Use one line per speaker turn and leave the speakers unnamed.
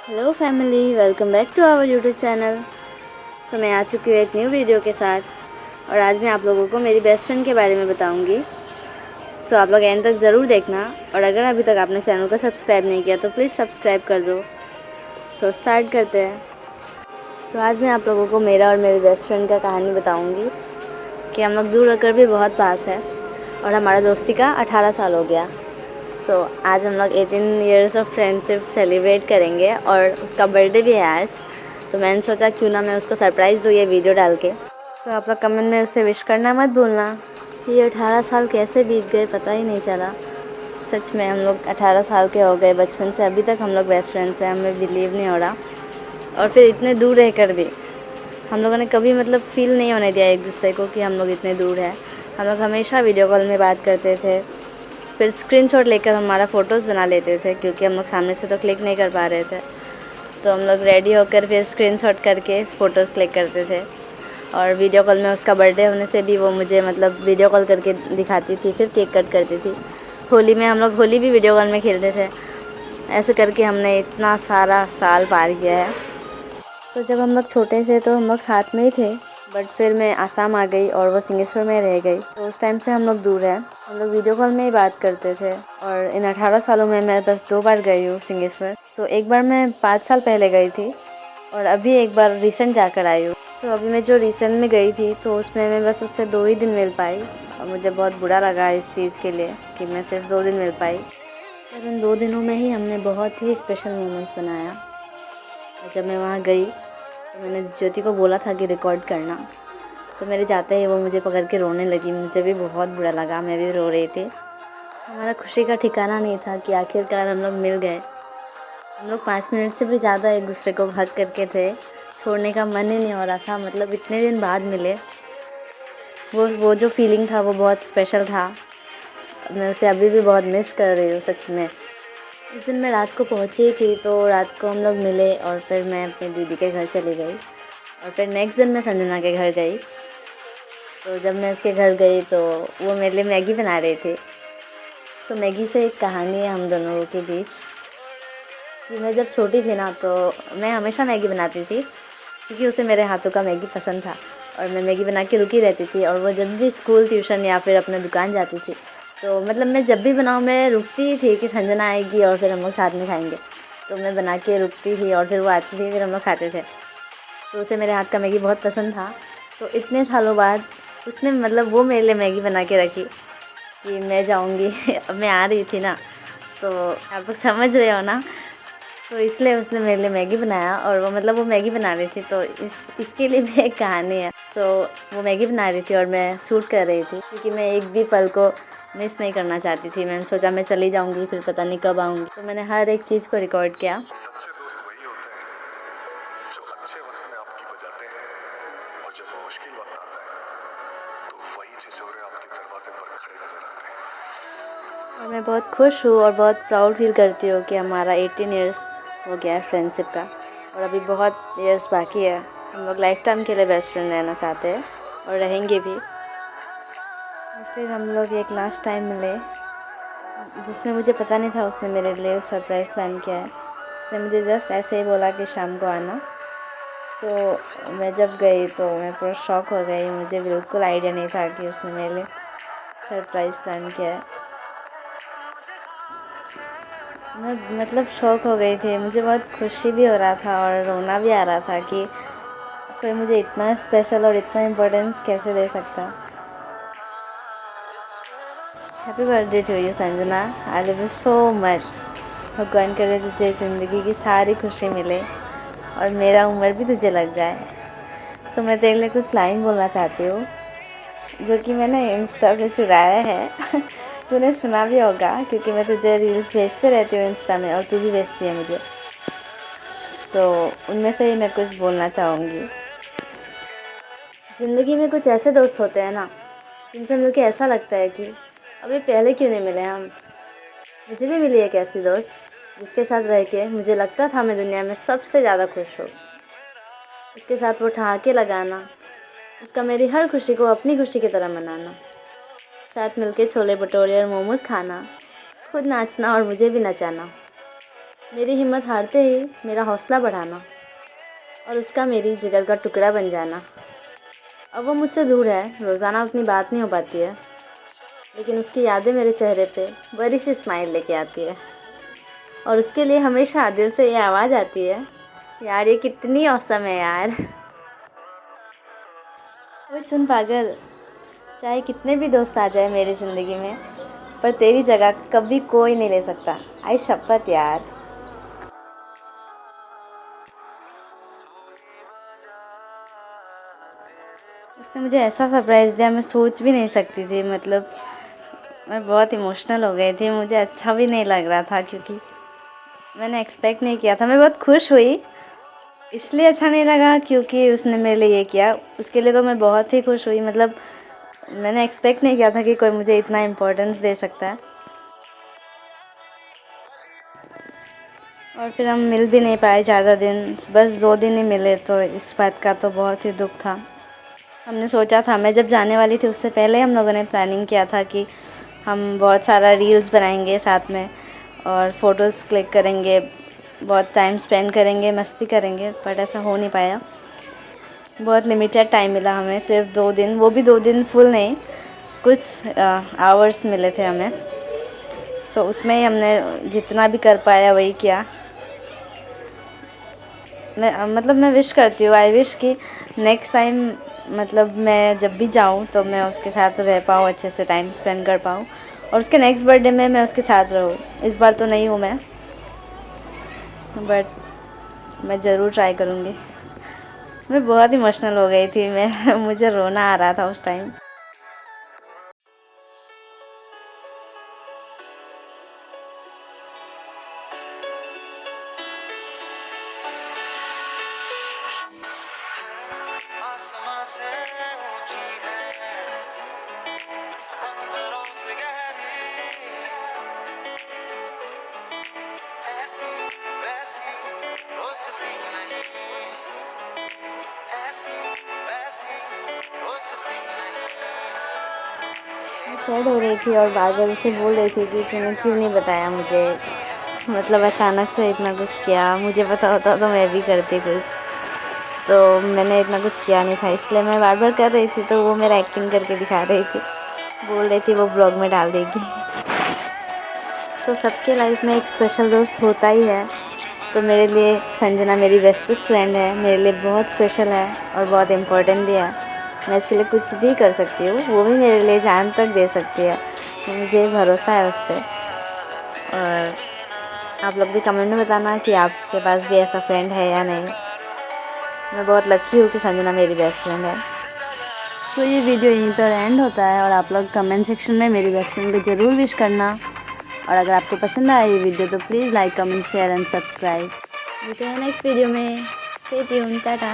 Hello family, welcome back to our YouTube channel. मैं आ चुकी हूँ एक न्यू वीडियो के साथ और आज मैं आप लोगों को मेरी बेस्ट फ्रेंड के बारे में बताऊँगी। आप लोग एंड तक ज़रूर देखना और अगर अभी तक आपने चैनल को सब्सक्राइब नहीं किया तो प्लीज़ सब्सक्राइब कर दो। स्टार्ट करते हैं। आज मैं आप लोगों को मेरा और मेरी बेस्ट फ्रेंड का कहानी बताऊँगी कि हम लोग दूर रहकर भी बहुत पास है और हमारा दोस्ती का 18 साल हो गया। आज हम लोग 18 इयर्स ऑफ फ्रेंडशिप सेलिब्रेट करेंगे और उसका बर्थडे भी है आज। तो मैंने सोचा क्यों ना मैं उसको सरप्राइज़ दूँ ये वीडियो डाल के। आप लोग कमेंट में उससे विश करना मत भूलना। ये 18 साल कैसे बीत गए पता ही नहीं चला। सच में हम लोग 18 साल के हो गए, बचपन से अभी तक हम लोग बेस्ट फ्रेंड्स हैं। हमें बिलीव नहीं हो रहा। और फिर इतने दूर रह कर भी हम लोगों ने कभी फील नहीं होने दिया एक दूसरे को कि हम लोग इतने दूर हैं। हम लोग हमेशा वीडियो कॉल में बात करते थे, फिर स्क्रीनशॉट लेकर हमारा फ़ोटोज़ बना लेते थे क्योंकि हम लोग सामने से तो क्लिक नहीं कर पा रहे थे। तो हम लोग रेडी होकर फिर स्क्रीनशॉट करके फ़ोटोज़ क्लिक करते थे। और वीडियो कॉल में उसका बर्थडे होने से भी वो मुझे वीडियो कॉल करके दिखाती थी, फिर केक कट करती थी। होली में हम लोग होली भी वीडियो कॉल में खेलते थे। ऐसे करके हमने इतना सारा साल पार किया है। जब हम लोग छोटे थे तो हम लोग साथ में ही थे, बट फिर मैं आसाम आ गई और वो सिंगेश्वर में रह गई। तो उस टाइम से हम लोग दूर हैं। हम लोग वीडियो कॉल में ही बात करते थे और इन 18 सालों में मैं बस 2 बार गई हूँ सिंगेश्वर। एक बार मैं 5 साल पहले गई थी और अभी एक बार रिसेंट जाकर आई हूँ। अभी मैं जो रिसेंट में गई थी तो उसमें मैं बस उससे 2 ही दिन मिल पाई और मुझे बहुत बुरा लगा इस चीज़ के लिए कि मैं सिर्फ 2 दिन मिल पाई। पर इन 2 दिनों में ही हमने बहुत ही स्पेशल मोमेंट्स बनाया। जब मैं वहाँ गई तो मैंने ज्योति को बोला था कि रिकॉर्ड करना। मेरे जाते ही वो मुझे पकड़ के रोने लगी। मुझे भी बहुत बुरा लगा, मैं भी रो रही थी। हमारा खुशी का ठिकाना नहीं था कि आखिरकार हम लोग मिल गए। हम लोग 5 मिनट से भी ज़्यादा एक दूसरे को हग करके थे, छोड़ने का मन ही नहीं हो रहा था। इतने दिन बाद मिले, वो जो फीलिंग था वो बहुत स्पेशल था। मैं उसे अभी भी बहुत मिस कर रही हूँ सच में। उस दिन मैं रात को पहुँची थी तो रात को हम लोग मिले और फिर मैं अपनी दीदी के घर चली गई और फिर नेक्स्ट दिन मैं संजना के घर गई। जब मैं उसके घर गई तो वो मेरे लिए मैगी बना रही थी। मैगी से एक कहानी है हम दोनों के बीच कि मैं जब छोटी थी ना तो मैं हमेशा मैगी बनाती थी क्योंकि उसे मेरे हाथों का मैगी पसंद था और मैं मैगी बना के रुकी रहती थी। और वो जब भी स्कूल, ट्यूशन या फिर अपने दुकान जाती थी तो मैं जब भी बनाऊँ मैं रुकती ही थी कि संजना आएगी और फिर हम लोग साथ में खाएंगे। तो मैं बना के रुकती थी और फिर वो आती थी, फिर हम लोग खाते थे। तो उसे मेरे हाथ का मैगी बहुत पसंद था। तो इतने सालों बाद उसने वो मेरे लिए मैगी बना के रखी कि मैं जाऊंगी अब मैं आ रही थी ना, तो आप लोग समझ रहे हो ना। तो इसलिए उसने मेरे लिए मैगी बनाया और वो मैगी बना रही थी। तो इसके लिए भी एक कहानी है। वो मैगी बना रही थी और मैं शूट कर रही थी क्योंकि मैं एक भी पल को मिस नहीं करना चाहती थी। मैंने सोचा मैं चली जाऊंगी, फिर पता नहीं कब आऊँगी। तो मैंने हर एक चीज़ को रिकॉर्ड किया।
सच्चे दोस्त वही होते हैं जो अच्छे वक्त में आपकी बजाते हैं और जब मुश्किल वक्त आता है तो वही छिछोरे आपके दरवाजे पर खड़े नजर आते हैं।
और मैं बहुत खुश हूँ और बहुत प्राउड फील करती हूँ कि हमारा 18 इयर्स हो गया है फ्रेंडशिप का और अभी बहुत इयर्स बाकी है। हम लोग लाइफ टाइम के लिए बेस्ट फ्रेंड रहना चाहते हैं और रहेंगे भी। और फिर हम लोग एक लास्ट टाइम मिले जिसमें मुझे पता नहीं था उसने मेरे लिए सरप्राइज़ प्लान किया है। उसने मुझे जस्ट ऐसे ही बोला कि शाम को आना। मैं जब गई तो मैं पूरा शॉक हो गई। मुझे बिल्कुल आइडिया नहीं था कि उसने मेरे लिए सरप्राइज़ प्लान किया है। मैं शौक हो गई थी। मुझे बहुत खुशी भी हो रहा था और रोना भी आ रहा था कि कोई मुझे इतना स्पेशल और इतना इम्पोर्टेंस कैसे दे सकता। Happy birthday to you Sanjana, I love you so much. भगवान करे तुझे ज़िंदगी की सारी खुशी मिले और मेरा उम्र भी तुझे लग जाए। मैं तेरे लिए कुछ लाइन बोलना चाहती हूँ जो कि मैंने इंस्टा से चुराया है तूने सुना भी होगा क्योंकि मैं तुझे रील्स भेजते रहती हूँ इंस्टा में और तू भी भेजती है मुझे। उनमें से ही मैं कुछ बोलना चाहूँगी। ज़िंदगी में कुछ ऐसे दोस्त होते हैं ना जिनसे मिलके ऐसा लगता है कि अभी पहले क्यों नहीं मिले हम। मुझे भी मिली एक ऐसी दोस्त जिसके साथ रह के मुझे लगता था मैं दुनिया में सबसे ज़्यादा खुश हूँ। उसके साथ वो ठहाके लगाना, उसका मेरी हर खुशी को अपनी खुशी की तरह मनाना, साथ मिलके छोले भटूरे और मोमोज़ खाना, खुद नाचना और मुझे भी नचाना। मेरी हिम्मत हारते ही मेरा हौसला बढ़ाना और उसका मेरी जिगर का टुकड़ा बन जाना। अब वो मुझसे दूर है, रोज़ाना उतनी बात नहीं हो पाती है, लेकिन उसकी यादें मेरे चेहरे पे बड़ी सी स्माइल लेके आती है। और उसके लिए हमेशा दिल से ये आवाज़ आती है, यार ये कितनी औसम है यार। ओए सुन पागल, चाहे कितने भी दोस्त आ जाए मेरी ज़िंदगी में, पर तेरी जगह कभी कोई नहीं ले सकता। आई शपथ यार। उसने मुझे ऐसा सरप्राइज़ दिया, मैं सोच भी नहीं सकती थी। मतलब मैं बहुत इमोशनल हो गई थी, मुझे अच्छा भी नहीं लग रहा था क्योंकि मैंने एक्सपेक्ट नहीं किया था। मैं बहुत खुश हुई, इसलिए अच्छा नहीं लगा क्योंकि उसने मेरे लिए ये किया। उसके लिए तो मैं बहुत ही खुश हुई। मतलब मैंने एक्सपेक्ट नहीं किया था कि कोई मुझे इतना इम्पोर्टेंस दे सकता है। और फिर हम मिल भी नहीं पाए ज़्यादा दिन, बस 2 दिन ही मिले, तो इस बात का तो बहुत ही दुख था। हमने सोचा था, मैं जब जाने वाली थी उससे पहले हम लोगों ने प्लानिंग किया था कि हम बहुत सारा रील्स बनाएंगे साथ में और फ़ोटोज़ क्लिक करेंगे, बहुत टाइम स्पेंड करेंगे, मस्ती करेंगे, बट ऐसा हो नहीं पाया। बहुत लिमिटेड टाइम मिला हमें, सिर्फ 2 दिन, वो भी 2 दिन फुल नहीं, कुछ आवर्स मिले थे हमें। सो उसमें ही हमने जितना भी कर पाया वही किया। मैं विश करती हूँ, आई विश कि नेक्स्ट टाइम मतलब मैं जब भी जाऊँ तो मैं उसके साथ रह पाऊँ, अच्छे से टाइम स्पेंड कर पाऊँ और उसके नेक्स्ट बर्थडे में मैं उसके साथ रहूँ। इस बार तो नहीं हूँ मैं, बट मैं ज़रूर ट्राई करूँगी। मैं बहुत इमोशनल हो गई थी, मैं मुझे रोना आ रहा था उस टाइम।
आसमां से ऊंची है, समंदरों से गहरी, ऐसी वैसी दोस्ती नहीं, ऐसी वैसी दोस्ती नहीं।
मैं सैड हो रही थी और बार बार उसे बोल रही थी कि तूने क्यों नहीं बताया मुझे। मतलब अचानक से इतना कुछ किया, मुझे पता होता तो मैं भी करती कुछ। तो मैंने इतना कुछ किया नहीं था, इसलिए मैं बार बार कर रही थी, तो वो मेरा एक्टिंग करके दिखा रही थी, बोल रही थी वो ब्लॉग में डाल देगी। सो सबके लाइफ में एक स्पेशल दोस्त होता ही है, तो मेरे लिए संजना मेरी बेस्टेस्ट फ्रेंड है, मेरे लिए बहुत स्पेशल है और बहुत इम्पोर्टेंट भी है। मैं इसके लिए कुछ भी कर सकती हूँ, वो भी मेरे लिए जान तक दे सकती है, मुझे भरोसा है उस पर। और आप लोग भी कमेंट में बताना कि आपके पास भी ऐसा फ्रेंड है या नहीं। मैं बहुत लकी हूँ कि संजना मेरी बेस्ट फ्रेंड है। सो ये वीडियो यहीं पर एंड होता है और आप लोग कमेंट सेक्शन में मेरी बेस्ट फ्रेंड को ज़रूर विश करना। और अगर आपको पसंद आया ये वीडियो तो please like, comment, share and subscribe. मिलते हैं नेक्स्ट वीडियो में। Stay tuned, Tata.